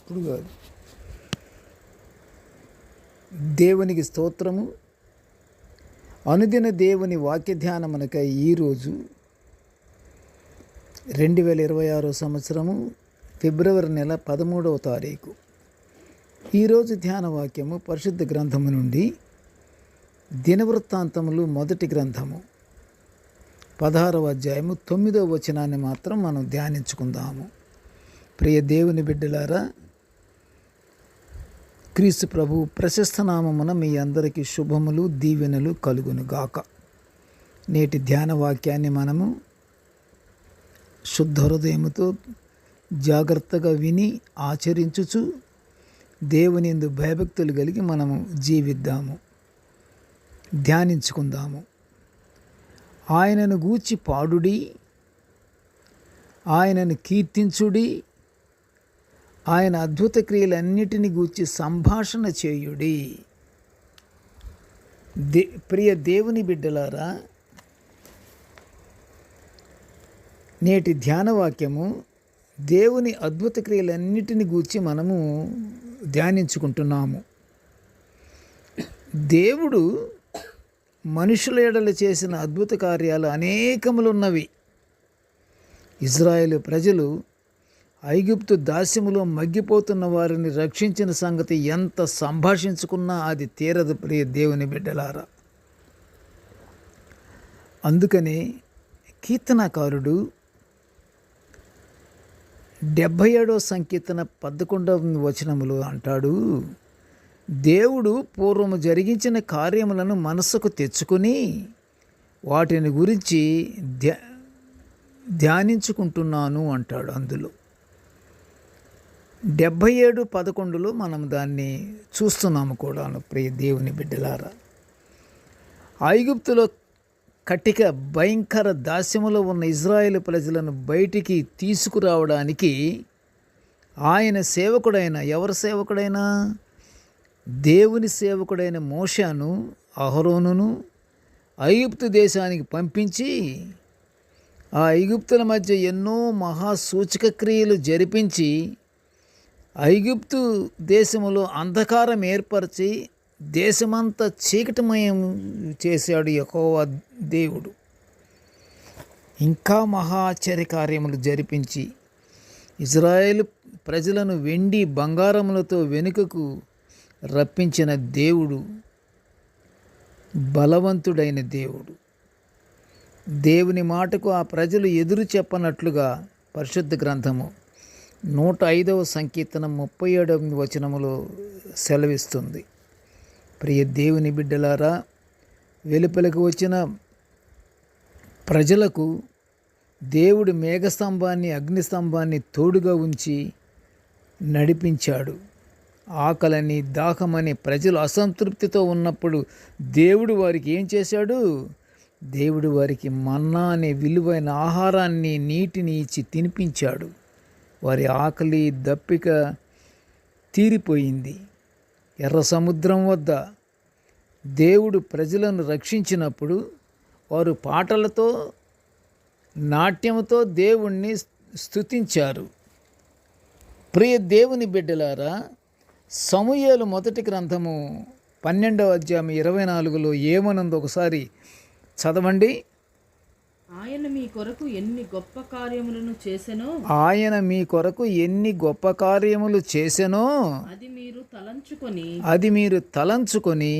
ఇప్పుడు కాదు. దేవునికి స్తోత్రము. అనుదిన దేవుని వాక్య ధ్యానమునకై ఈరోజు 2026 సంవత్సరము ఫిబ్రవరి నెల 13వ తారీఖు. ఈరోజు ధ్యాన వాక్యము పరిశుద్ధ గ్రంథము నుండి దినవృత్తాంతములు మొదటి గ్రంథము 16వ అధ్యాయము 9వ వచనాన్ని మాత్రం మనం ధ్యానించుకుందాము. ప్రియ దేవుని బిడ్డలారా, క్రీస్తు ప్రభు ప్రశస్త నామమున మీ అందరికీ శుభములు దీవెనలు కలుగును గాక. నేటి ధ్యాన వాక్యాన్ని మనము శుద్ధ హృదయముతో జాగ్రత్తగా విని ఆచరించుచు దేవుని యందు భయభక్తులు కలిగి మనము జీవిద్దాము, ధ్యానించుకుందాము. ఆయనను గూర్చి పాడుడి, ఆయనను కీర్తించుడి, ఆయన అద్భుత క్రియలన్నిటిని గూర్చి సంభాషణ చేయుడి. ప్రియ దేవుని బిడ్డలారా, నేటి ధ్యాన వాక్యము దేవుని అద్భుత క్రియలన్నిటిని గూర్చి మనము ధ్యానించుకుంటున్నాము. దేవుడు మనుషుల ఎడల చేసిన అద్భుత కార్యాలు అనేకములున్నవి. ఇజ్రాయేలు ప్రజలు ఐగుప్తు దాస్యములో మగ్గిపోతున్న వారిని రక్షించిన సంగతి ఎంత సంభాషించుకున్నా అది తీరదు ప్రియ దేవుని బిడ్డలారా. అందుకనే కీర్తనకారుడు 77వ సంకీర్తన 11వ వచనములో అంటాడు, దేవుడు పూర్వము జరిగించిన కార్యములను మనస్సుకు తెచ్చుకుని వాటిని గురించి ధ్యానించుకుంటున్నాను అంటాడు. అందులో 77:11లో మనం దాన్ని చూస్తున్నాము కూడాను. ప్రియ దేవుని బిడ్డలారా, ఐగుప్తులో కటిక భయంకర దాస్యములో ఉన్న ఇజ్రాయేలు ప్రజలను బయటికి తీసుకురావడానికి ఆయన సేవకుడైన, ఎవరి సేవకుడైనా దేవుని సేవకుడైన మోషేను అహరోనును ఐగుప్తు దేశానికి పంపించి ఆ ఐగుప్తుల మధ్య ఎన్నో మహాసూచక క్రియలు జరిపించి ఐగుప్తు దేశములో అంధకారం ఏర్పరిచి దేశమంతా చీకటిమయం చేశాడు యెహోవా దేవుడు. ఇంకా మహా ఆశ్చర్య కార్యములు జరిపించి ఇజ్రాయేలు ప్రజలను వెండి బంగారములతో వెనుకకు రప్పించిన దేవుడు బలవంతుడైన దేవుడు. దేవుని మాటకు ఆ ప్రజలు ఎదురు చెప్పనట్లుగా పరిశుద్ధ గ్రంథము 105వ సంకీర్తనం 37వ వచనములో సెలవిస్తుంది. ప్రియ దేవుని బిడ్డలారా, వెలుపలకు వచ్చిన ప్రజలకు దేవుడు మేఘస్తంభాన్ని అగ్నిస్తంభాన్ని తోడుగా ఉంచి నడిపించాడు. ఆకలని దాహమని ప్రజలు అసంతృప్తితో ఉన్నప్పుడు దేవుడు వారికి ఏం చేశాడు? దేవుడు వారికి మన్నా అనే విలువైన ఆహారాన్ని, నీటిని ఇచ్చి తినిపించాడు. వారి ఆకలి దప్పిక తీరిపోయింది. ఎర్ర సముద్రం వద్ద దేవుడు ప్రజలను రక్షించినప్పుడు వారు పాటలతో, నాట్యముతో దేవుణ్ణి స్తుతించారు. ప్రియ దేవుని బిడ్డలారా, సమూయేలు మొదటి గ్రంథము 12వ అధ్యాయం 24లో ఏమనుందో ఒకసారి చదవండి. ఆయన మీ కొరకు ఎన్ని గొప్ప కార్యములను చేసెనో, ఆయన మీ కొరకు ఎన్ని గొప్ప కార్యములు చేసెనో అది మీరు తలంచుకొని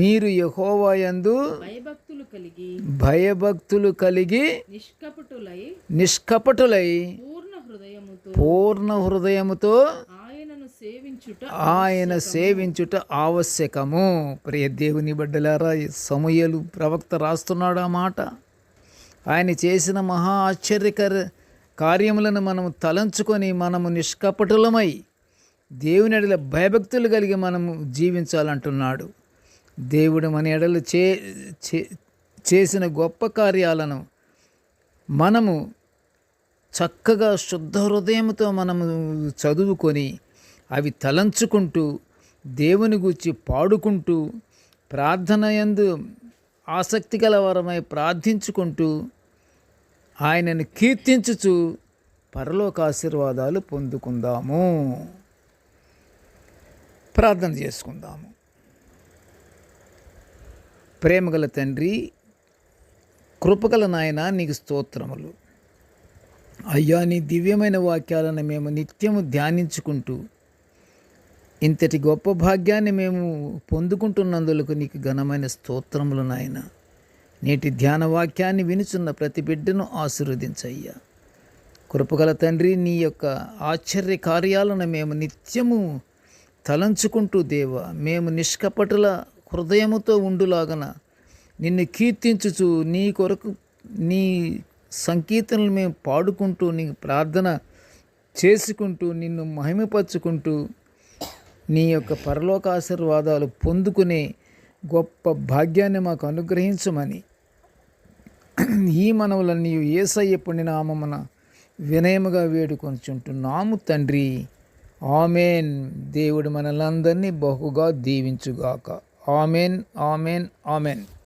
మీరు యెహోవా యందు భయభక్తులు కలిగి నిష్కపటులై పూర్ణ హృదయముతో ఆయన సేవించుట ఆవశ్యకము. ప్రియ దేవుని బిడ్డలారా, సమూయేలు ప్రవక్త రాస్తున్నాడు ఆ మాట. ఆయన చేసిన మహా ఆశ్చర్యకర కార్యములను మనము తలంచుకొని మనము నిష్కపటులమై దేవుని ఎడల భయభక్తులు కలిగి మనము జీవించాలంటున్నాడు. దేవుడు మన ఎడల చేసిన గొప్ప కార్యాలను మనము చక్కగా శుద్ధ హృదయంతో మనము చదువుకొని అవి తలంచుకుంటూ దేవుని గూర్చి పాడుకుంటూ ప్రార్థన యందు ఆసక్తి గల వారమై ప్రార్థించుకుంటూ ఆయనను కీర్తించుచు పరలోక ఆశీర్వాదాలు పొందుకుందాము. ప్రార్థన చేసుకుందాము. ప్రేమగల తండ్రి, కృపగల నాయన, నీకు స్తోత్రములు. అయ్యా, నీ దివ్యమైన వాక్యాలను మేము నిత్యము ధ్యానించుకుంటూ ఇంతటి గొప్ప భాగ్యాన్ని మేము పొందుకుంటున్నందులకు నీకు ఘనమైన స్తోత్రములు నాయన. నేటి ధ్యాన వాక్యాన్ని వినుచున్న ప్రతి బిడ్డను ఆశీర్వదించయ్యా. కృపగల తండ్రి, నీ యొక్క ఆశ్చర్య కార్యాలను మేము నిత్యము తలంచుకుంటూ దేవా, మేము నిష్కపటుల హృదయముతో ఉండులాగన నిన్ను కీర్తించుచు నీ కొరకు నీ సంకీర్తనలు మేము పాడుకుంటూ నీ ప్రార్థన చేసుకుంటూ నిన్ను మహిమపరుచుకుంటూ నీ యొక్క పరలోక ఆశీర్వాదాలు పొందుకునే గొప్ప భాగ్యాన్ని మాకు అనుగ్రహించమని ఈ మనవులన్నీ యేసయ్య పుణ్య నామమున వినయముగా వేడుకొంచుంటున్నాము తండ్రి. ఆమెన్. దేవుడు మనలందరినీ బహుగా దీవించుగాక. Amen, amen, amen.